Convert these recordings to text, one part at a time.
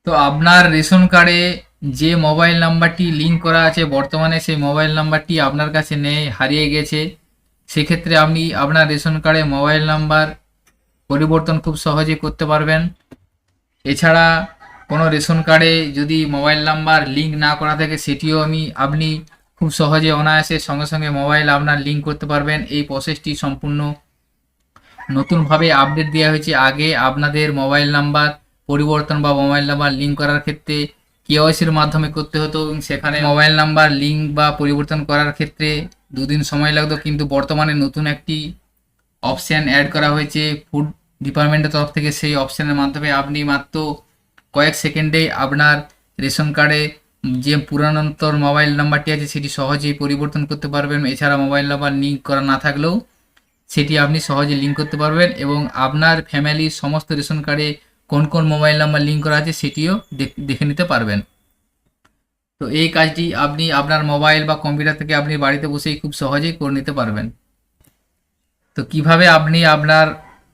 তো আপনার রেশন কার্ডে যে মোবাইল নাম্বারটি লিঙ্ক করা আছে বর্তমানে সেই মোবাইল নাম্বারটি আপনার কাছে নেই, হারিয়ে গেছে। সেক্ষেত্রে আপনি আপনার রেশন কার্ডে মোবাইল নাম্বার পরিবর্তন খুব সহজে করতে পারবেন। এছাড়া কোনো রেশন কার্ডে যদি মোবাইল নাম্বার লিঙ্ক না করা থাকে সেটিও আপনি খুব সহজে অনায়াসে সঙ্গে সঙ্গে মোবাইল আপনার লিঙ্ক করতে পারবেন। এই প্রসেসটি সম্পূর্ণ নতুনভাবে আপডেট দেওয়া হয়েছে। আগে আপনাদের মোবাইল নাম্বার পরিবর্তন বা মোবাইল নাম্বার লিঙ্ক করার ক্ষেত্রে কেওয়াইসির মাধ্যমে করতে হতো এবং সেখানে মোবাইল নাম্বার লিঙ্ক বা পরিবর্তন করার ক্ষেত্রে দুদিন সময় লাগতো, কিন্তু বর্তমানে নতুন একটি অপশান অ্যাড করা হয়েছে ফুড ডিপার্টমেন্টের তরফ থেকে। সেই অপশানের মাধ্যমে আপনি মাত্র কয়েক সেকেন্ডে আপনার রেশন কার্ডে যে পুরাতন মোবাইল নাম্বারটি আছে সেটি সহজেই পরিবর্তন করতে পারবেন। এছাড়া মোবাইল নাম্বার লিঙ্ক করা না থাকলেও সেটি আপনি সহজে লিঙ্ক করতে পারবেন এবং আপনার ফ্যামিলির সমস্ত রেশন কার্ডে কোন কোন মোবাইল নাম্বার লিঙ্ক করা আছে সেটিও দেখে নিতে পারবেন। তো এই কাজটি আপনি আপনার মোবাইল বা কম্পিউটার থেকে আপনি বাড়িতে বসেই খুব সহজেই করে নিতে পারবেন। তো কিভাবে আপনি আপনার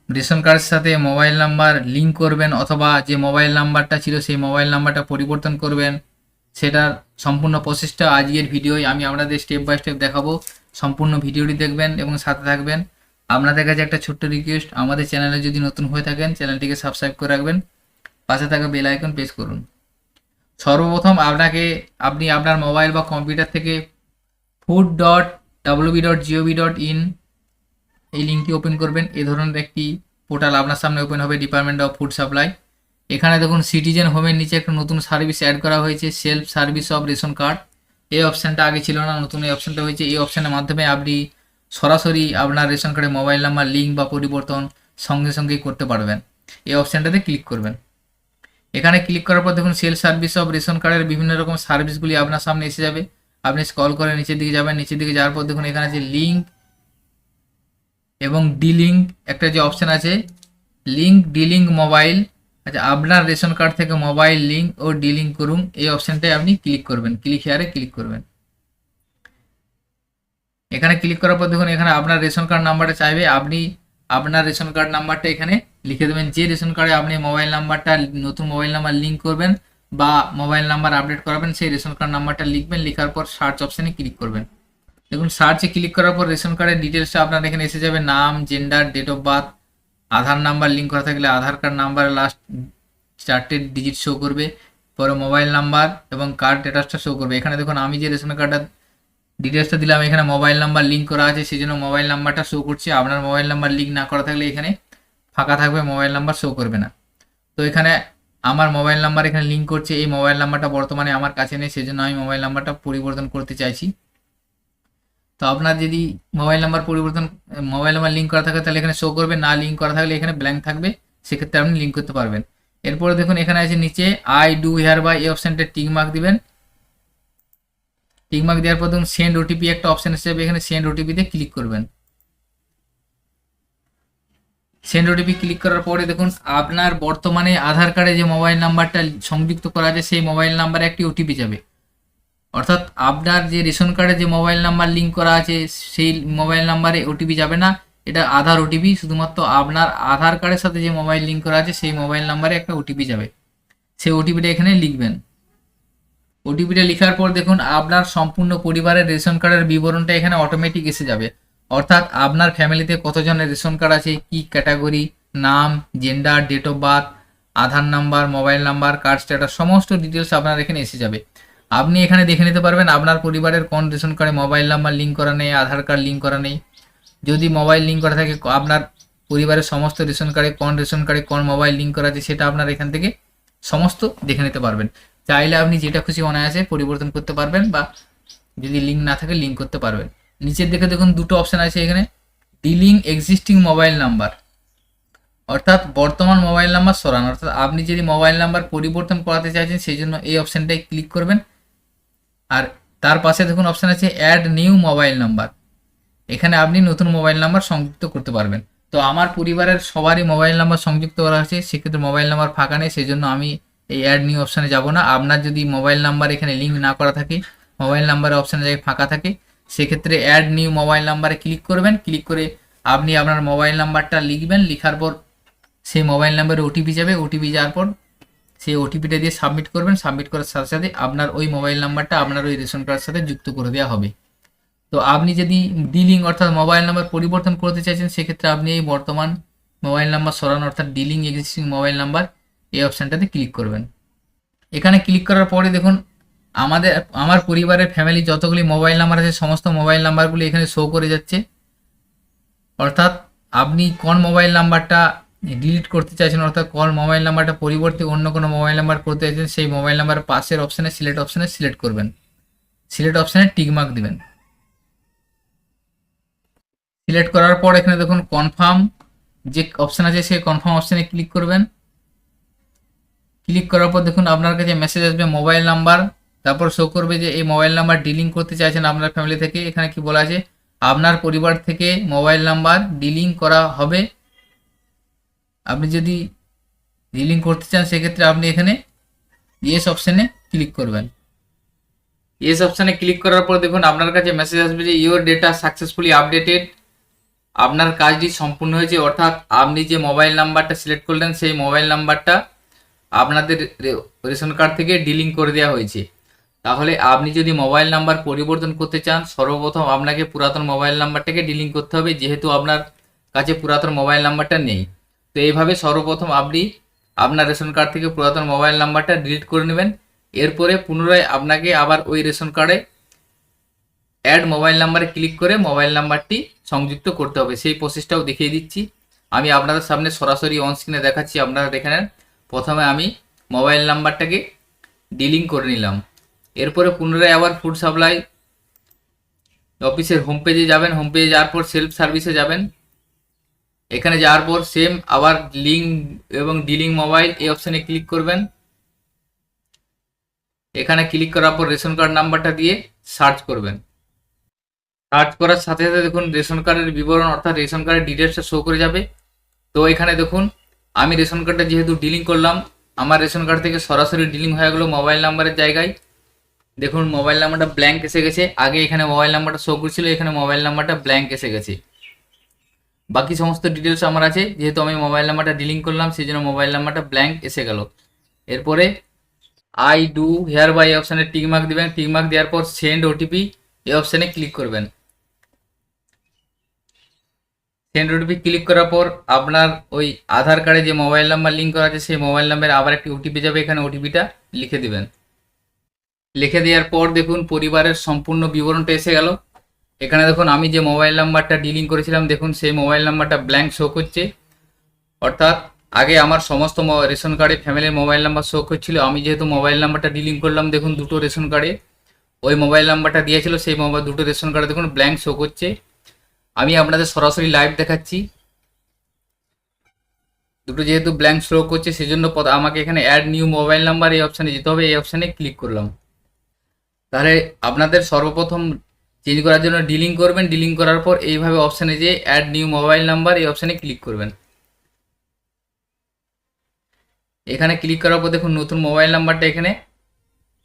রেশন কার্ডের সাথে মোবাইল নাম্বার লিঙ্ক করবেন অথবা যে মোবাইল নাম্বারটা ছিল সেই মোবাইল নাম্বারটা পরিবর্তন করবেন, সেটার সম্পূর্ণ প্রসেসটা আজকের ভিডিওয় আমি আপনাদের স্টেপ বাই স্টেপ দেখাবো। সম্পূর্ণ ভিডিওটি দেখবেন এবং সাথে থাকবেন। আপনাদের কাছে একটা ছোট্ট রিকোয়েস্ট, আমাদের চ্যানেলে যদি নতুন হয়ে থাকেন চ্যানেলটিকে সাবস্ক্রাইব করে রাখবেন, পাশে থাকা বেল আইকন প্রেস করুন। সর্বপ্রথম আপনি আপনার মোবাইল বা কম্পিউটার থেকে food.wb.gov.in এই লিঙ্কটি ওপেন করবেন। এই ধরনের একটি পোর্টাল আপনার সামনে ওপেন হবে, ডিপার্টমেন্ট অফ ফুড সাপ্লাই। এখানে দেখুন সিটিজেন হোমের নিচে একটা নতুন সার্ভিস অ্যাড করা হয়েছে, self service of ration card. এই অপশানটা আগে ছিল না, নতুন এই অপশানটা হয়েছে। এই অপশানের মাধ্যমে আপনি সরাসরি আপনার রেশন কার্ডে মোবাইল নাম্বার লিঙ্ক বা পরিবর্তন সঙ্গে সঙ্গেই করতে পারবেন। এই অপশানটাতে ক্লিক করবেন। এখানে ক্লিক করার পর দেখুন সেলফ সার্ভিস অফ রেশন কার্ডের বিভিন্ন রকম সার্ভিসগুলি আপনার সামনে এসে যাবে। আপনি স্ক্রল করে নিচের দিকে যাবেন, নিচের দিকে যাওয়ার পর দেখুন এখানে যে লিঙ্ক এবং ডিলিঙ্ক একটা যে অপশান আছে, লিঙ্ক ডিলিঙ্ক মোবাইল। আচ্ছা, আপনার রেশন কার্ড থেকে মোবাইল লিঙ্ক ও ডিলিঙ্ক করুন, এই অপশানটায় আপনি ক্লিক করবেন। ক্লিক হেয়ারে ক্লিক করবেন। এখানে ক্লিক করার পর দেখুন এখানে আপনার রেশন কার্ড নাম্বারটা চাইবে। আপনি আপনার রেশন কার্ড নাম্বারটা এখানে লিখে দেবেন। যে রেশন কার্ডে আপনি মোবাইল নাম্বারটা নতুন মোবাইল নাম্বার লিঙ্ক করবেন বা মোবাইল নাম্বার আপডেট করাবেন সেই রেশন কার্ড নাম্বারটা লিখবেন। লেখার পর সার্চ অপশানে ক্লিক করবেন। দেখুন সার্চে ক্লিক করার পর রেশন কার্ডের ডিটেলসটা আপনার এখানে এসে যাবে, নাম, gender, date of birth, Aadhaar number link করা থাকলে আধার কার্ড নাম্বারের লাস্ট 4টে ডিজিট শো করবে, পরে মোবাইল নাম্বার এবং কার্ড স্ট্যাটাসটা শো করবে। এখানে দেখুন আমি যে রেশন কার্ডটা ডিটেলসটা দিলাম এখানে মোবাইল নাম্বার লিঙ্ক করা আছে, সেই জন্য মোবাইল নাম্বারটা শো করছে। আপনার মোবাইল নাম্বার লিঙ্ক না করা থাকলে এখানে ফাঁকা থাকবে, মোবাইল নাম্বার শো করবে না। তো এখানে আমার মোবাইল নাম্বার এখানে লিঙ্ক করছে, এই মোবাইল নাম্বারটা বর্তমানে আমার কাছে নেই, সেই জন্য আমি মোবাইল নাম্বারটা পরিবর্তন করতে চাইছি। তো আপনার যদি মোবাইল নাম্বার লিঙ্ক করা থাকে তাহলে এখানে শো করবে, না লিঙ্ক করা থাকলে এখানে ব্ল্যাঙ্ক থাকবে, সেক্ষেত্রে আপনি লিঙ্ক করতে পারবেন। এরপরে দেখুন এখানে আছে নিচে আই ডু হেয়ার বাই, এই অপশানটা টিক মার্ক দিবেন। টিক মার্ক দেওয়ার পর দেখুন সেন্ড ওটিপি একটা অপশান এসে যাবে, এখানে সেন্ড ওটিপিতে ক্লিক করবেন। সেন্ড ওটিপি ক্লিক করার পরে দেখুন আপনার বর্তমানে আধার কার্ডে যে মোবাইল নাম্বারটা সংযুক্ত করা আছে সেই মোবাইল নাম্বারে একটি ওটিপি যাবে। অর্থাৎ আপনার যে রেশন কার্ডে যে মোবাইল নাম্বার লিঙ্ক করা আছে সেই মোবাইল নাম্বারে ওটিপি যাবে না, এটা আধার ওটিপি। শুধুমাত্র আপনার আধার কার্ডের সাথে যে মোবাইল লিঙ্ক করা আছে সেই মোবাইল নাম্বারে একটা ওটিপি যাবে, সেই ওটিপিটা এখানে লিখবেন। ওটিপিটা লেখার পর দেখুন আপনার সম্পূর্ণ পরিবারের রেশন কার্ডের বিবরণটা এখানে অটোমেটিক এসে যাবে। অর্থাৎ আপনার ফ্যামিলিতে কতজনের রেশন কার্ড আছে, কি ক্যাটাগরি, নাম, gender, date of birth, Aadhaar number, mobile number, card status, সমস্ত ডিটেলস আপনার এখানে এসে যাবে। আপনি এখানে দেখে নিতে পারবেন আপনার পরিবারের কোন রেশন কার্ডে মোবাইল নাম্বার লিঙ্ক করা নেই, আধার কার্ড লিঙ্ক করা নেই। যদি মোবাইল লিঙ্ক করা থাকে আপনার পরিবারের সমস্ত রেশন কার্ডে কোন মোবাইল লিঙ্ক করা আছে সেটা আপনার এখান থেকে সমস্ত দেখে নিতে পারবেন। চাইলে আপনি যেটা খুশি অনায়াসে পরিবর্তন করতে পারবেন বা যদি লিঙ্ক না থাকে লিঙ্ক করতে পারবেন। নিচের দিকে দেখুন দুটো অপশান আছে এখানে, ডিলিং এক্সিস্টিং মোবাইল নাম্বার, অর্থাৎ বর্তমান মোবাইল নাম্বার সরান। অর্থাৎ আপনি যদি মোবাইল নাম্বার পরিবর্তন করাতে চাইছেন সেই জন্য এই অপশানটায় ক্লিক করবেন। আর তার পাশে দেখুন অপশান আছে অ্যাড নিউ মোবাইল নাম্বার, এখানে আপনি নতুন মোবাইল নাম্বার সংযুক্ত করতে পারবেন। তো আমার পরিবারের সবারই মোবাইল নাম্বার সংযুক্ত করা আছে, সেক্ষেত্রে মোবাইল নাম্বার ফাঁকা নেই, সেই জন্য আমি এই অ্যাড নিউ অপশানে যাব না। আপনার যদি মোবাইল নাম্বার এখানে লিঙ্ক না করা থাকে, মোবাইল নাম্বারের অপশানে জায়গায় ফাঁকা থাকে, সেক্ষেত্রে অ্যাড নিউ মোবাইল নাম্বারে ক্লিক করবেন। ক্লিক করে আপনি আপনার মোবাইল নাম্বারটা লিখবেন, লেখার পর সেই মোবাইল নাম্বারে ওটিপি যাবে, ওটিপি যাওয়ার পর সেই ওটিপিটা দিয়ে সাবমিট করবেন। সাবমিট করার সাথে সাথে আপনার ওই মোবাইল নাম্বারটা আপনার ওই রেশন কার্ডের সাথে যুক্ত করে দেওয়া হবে। তো আপনি যদি ডিলিং অর্থাৎ মোবাইল নাম্বার পরিবর্তন করতে চাইছেন, সেক্ষেত্রে আপনি এই বর্তমান মোবাইল নাম্বার সরানো অর্থাৎ ডিলিং এক্সিস্টিং মোবাইল নাম্বার এই অপশানটাতে ক্লিক করবেন। এখানে ক্লিক করার পরে দেখুন আমার পরিবারের ফ্যামিলি যতগুলি মোবাইল নাম্বার আছে সমস্ত মোবাইল নাম্বারগুলি এখানে শো করে যাচ্ছে। অর্থাৎ আপনি কোন মোবাইল নাম্বারটা ডিলিট করতে চাইছেন অর্থাৎ কোন মোবাইল নাম্বারটা পরিবর্তে অন্য কোনো মোবাইল নাম্বার করতে চাইছেন, সেই মোবাইল নাম্বার পাশের অপশানে সিলেক্ট করবেন। সিলেক্ট অপশানে টিকমার্ক দিবেন। সিলেক্ট করার পর এখানে দেখুন কনফার্ম যে অপশান আছে সেই কনফার্ম অপশানে ক্লিক করবেন। ক্লিক করার পর দেখুন আপনার কাছে মেসেজ আসবে মোবাইল নাম্বার, তারপর শো করবে যে এই মোবাইল নাম্বার ডিলিং করতে চাইছেন আপনার ফ্যামিলি থেকে। এখানে কি বলা আছে, আপনার পরিবার থেকে মোবাইল নাম্বার ডিলিং করা হবে। আপনি যদি ডিলিং করতে চান সেক্ষেত্রে আপনি এখানে ইয়েস অপশানে ক্লিক করবেন। ইয়েস অপশানে ক্লিক করার পর দেখুন আপনার কাছে মেসেজ আসবে যে ইওর ডেটা সাকসেসফুলি আপডেটেড, আপনার কাজটি সম্পূর্ণ হয়েছে। অর্থাৎ আপনি যে মোবাইল নাম্বারটা সিলেক্ট করলেন সেই মোবাইল নাম্বারটা আপনাদের রেশন কার্ড থেকে ডিলিং করে দেওয়া হয়েছে। তাহলে আপনি যদি মোবাইল নাম্বার পরিবর্তন করতে চান সর্বপ্রথম আপনাকে পুরাতন মোবাইল নাম্বারটাকে ডিলিং করতে হবে, যেহেতু আপনার কাছে পুরাতন মোবাইল নাম্বারটা নেই। তো এইভাবে সর্বপ্রথম আপনি আপনার রেশন কার্ড থেকে পুরাতন মোবাইল নাম্বারটা ডিলিট করে নেবেন। এরপরে পুনরায় আপনাকে আবার ওই রেশন কার্ডে অ্যাড মোবাইল নাম্বারে ক্লিক করে মোবাইল নাম্বারটি সংযুক্ত করতে হবে। সেই প্রসেসটাও দেখিয়ে দিচ্ছি আমি আপনাদের সামনে সরাসরি অন স্ক্রিনে দেখাচ্ছি। আপনারা দেখে নেন। প্রথমে আমি মোবাইল নাম্বারটাকে ডিলিং করে নিলাম। এরপরে পুনরায় আবার ফুড সাপ্লাই অফিসের হোম পেজে যাবেন। হোম পেজে যাওয়ার পর সেলফ সার্ভিসে যাবেন। এখানে যাওয়ার পর সেম আবার লিঙ্ক এবং ডিলিং মোবাইল এই অপশানে ক্লিক করবেন। এখানে ক্লিক করার পর রেশন কার্ড নাম্বারটা দিয়ে সার্চ করবেন। সার্চ করার সাথে সাথে দেখুন রেশন কার্ডের বিবরণ অর্থাৎ রেশন কার্ডের ডিটেলসটা শো করে যাবে। তো এখানে দেখুন আমি রেশন কার্ডটা যেহেতু ডিলিং করলাম, আমার রেশন কার্ড থেকে সরাসরি ডিলিং হয়ে গেলো মোবাইল নাম্বারের জায়গায়। দেখুন মোবাইল নাম্বারটা ব্ল্যাঙ্ক এসে গেছে। আগে এখানে মোবাইল নাম্বারটা শো করছিল, এখানে মোবাইল নাম্বারটা ব্ল্যাঙ্ক এসে গেছে। বাকি সমস্ত ডিটেলস আমার আছে, যেহেতু আমি মোবাইল নাম্বারটা ডিলিং করলাম সেই জন্য মোবাইল নাম্বারটা ব্ল্যাঙ্ক এসে গেল। এরপরে আই ডু হেয়ার বাই অপশানে টিকমার্ক দেবেন। টিকমার্ক দেওয়ার পর সেন্ড ওটিপি এই অপশানে ক্লিক করবেন। সেন্ড ওটিপি ক্লিক করার পর আপনার ওই আধার কার্ডে যে মোবাইল নাম্বার লিঙ্ক করা আছে সেই মোবাইল নাম্বারে আবার একটি ওটিপি যাবে। এখানে ওটিপিটা লিখে দিবেন। লিখে দেওয়ার পর দেখুন পরিবারের সম্পূর্ণ বিবরণটা এসে গেল। এখানে দেখুন আমি যে মোবাইল নাম্বারটা ডিলিং করেছিলাম দেখুন সেই মোবাইল নাম্বারটা ব্ল্যাঙ্ক শো করছে। অর্থাৎ আগে আমার সমস্ত রেশন কার্ডে ফ্যামিলির মোবাইল নাম্বার শো করছিল। আমি যেহেতু মোবাইল নাম্বারটা ডিলিং করলাম দেখুন দুটো রেশন কার্ডে ওই মোবাইল নাম্বারটা দিয়েছিল, সেই দুটো রেশন কার্ডে দেখুন ব্ল্যাঙ্ক শো করছে। আমি আপনাদের সরাসরি লাইভ দেখাচ্ছি। দুটো যেহেতু ব্ল্যাঙ্ক শো করছে সেই জন্য আমাকে এখানে অ্যাড নিউ মোবাইল নাম্বার এই অপশানে যেতে হবে। এই অপশানে ক্লিক করলাম। তাহলে আপনাদের সর্বপ্রথম চেঞ্জ করার জন্য ডিলিং করবেন। ডিলিং করার পর এইভাবে অপশানে যে অ্যাড নিউ মোবাইল নাম্বার এই অপশানে ক্লিক করবেন। এখানে ক্লিক করার পর দেখুন নতুন মোবাইল নাম্বারটা এখানে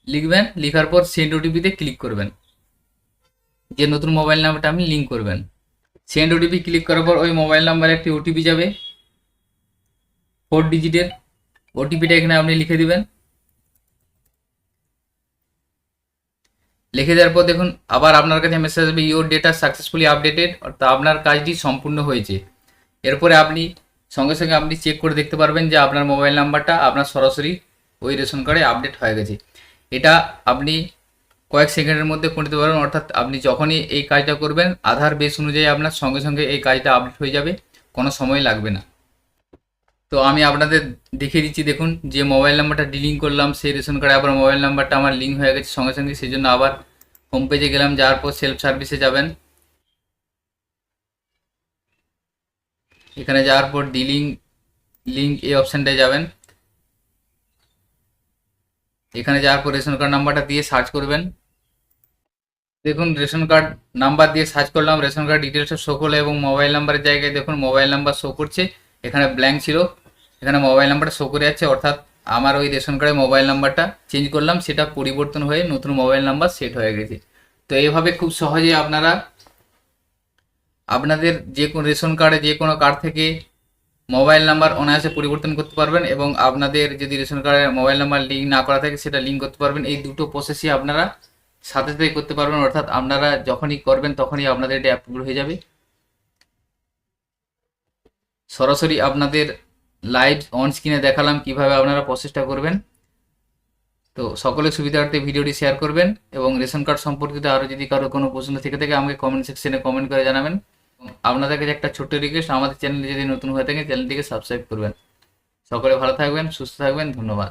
লিখবেন। লিখার পর সেন্ড ওটিপিতে ক্লিক করবেন, যে নতুন মোবাইল নাম্বারটা আপনি লিঙ্ক করবেন। সেন্ড ওটিপি ক্লিক করার পর ওই মোবাইল নাম্বারে একটি ওটিপি যাবে 4 ডিজিটের। ওটিপিটা এখানে আপনি লিখে দিবেন। লিখে দেওয়ার পর দেখুন আবার আপনার কাছে মেসেজ আসবে ইওর ডেটা সাকসেসফুলি আপডেটেড, অর্থাৎ আপনার কাজটি সম্পূর্ণ হয়েছে। এরপরে আপনি সঙ্গে সঙ্গে আপনি চেক করে দেখতে পারবেন যে আপনার মোবাইল নাম্বারটা আপনার সরাসরি ওই রেশন কার্ডে আপডেট হয়ে গেছে। এটা আপনি কয়েক সেকেন্ডের মধ্যে করে দিতে পারবেন। অর্থাৎ আপনি যখনই এই কাজটা করবেন আধার বেস অনুযায়ী আপনার সঙ্গে সঙ্গে এই কাজটা আপডেট হয়ে যাবে, কোনো সময় লাগবে না। তো আমি আপনাদের দেখিয়ে দিচ্ছি। দেখুন যে মোবাইল নাম্বারটা ডিলিং করলাম সেই রেশন কার্ডে আবার মোবাইল নাম্বারটা আমার লিঙ্ক হয়ে গেছে সঙ্গে সঙ্গে। সেই জন্য আবার হোম পেজে গেলাম, যাওয়ার পর সেলফ সার্ভিসে যাবেন। এখানে যাওয়ার পর ডিলিং লিঙ্ক এই অপশানটায় যাবেন। এখানে যাওয়ার পর রেশন কার্ড নাম্বারটা দিয়ে সার্চ করবেন। দেখুন রেশন কার্ড নাম্বার দিয়ে সার্চ করলাম, রেশন কার্ড ডিটেলসটা শো করলো এবং মোবাইল নাম্বারের জায়গায় দেখুন মোবাইল নাম্বার শো করছে। এখানে ব্ল্যাঙ্ক ছিল, এখানে মোবাইল নাম্বারটা শো করে যাচ্ছে। অর্থাৎ আমার ওই রেশন কার্ডে মোবাইল নাম্বারটা চেঞ্জ করলাম, সেটা পরিবর্তন হয়ে নতুন মোবাইল নাম্বার সেট হয়ে গেছে। তো এইভাবে খুব সহজে আপনারা আপনাদের যে কোনো রেশন কার্ডে যে কোনো কার্ড থেকে মোবাইল নাম্বার অনায়াসে পরিবর্তন করতে পারবেন এবং আপনাদের যদি রেশন কার্ডের মোবাইল নাম্বার লিঙ্ক না করা থাকে সেটা লিঙ্ক করতে পারবেন। এই দুটো প্রসেসই আপনারা সাথে সাথে করতে পারবেন, অর্থাৎ আপনারা যখনই করবেন তখনই আপনাদের এটা অ্যাপ্রুভ হয়ে যাবে। সরাসরি আপনাদের লাইভ অন স্ক্রিনে দেখালাম কিভাবে আপনারা প্রসেসটা করবেন। তো সকলের সুবিধার্থে ভিডিওটি শেয়ার করবেন এবং রেশন কার্ড সম্পর্কিত আরও যদি কারো কোনো প্রশ্ন থেকে থাকে আমাকে কমেন্ট সেকশনে কমেন্ট করে জানাবেন। আপনাদের কাছে একটা ছোট্ট রিকোয়েস্ট, আমাদের চ্যানেলে যদি নতুন হয়ে থাকে চ্যানেলটিকে সাবস্ক্রাইব করবেন। সকলে ভালো থাকবেন, সুস্থ থাকবেন, ধন্যবাদ।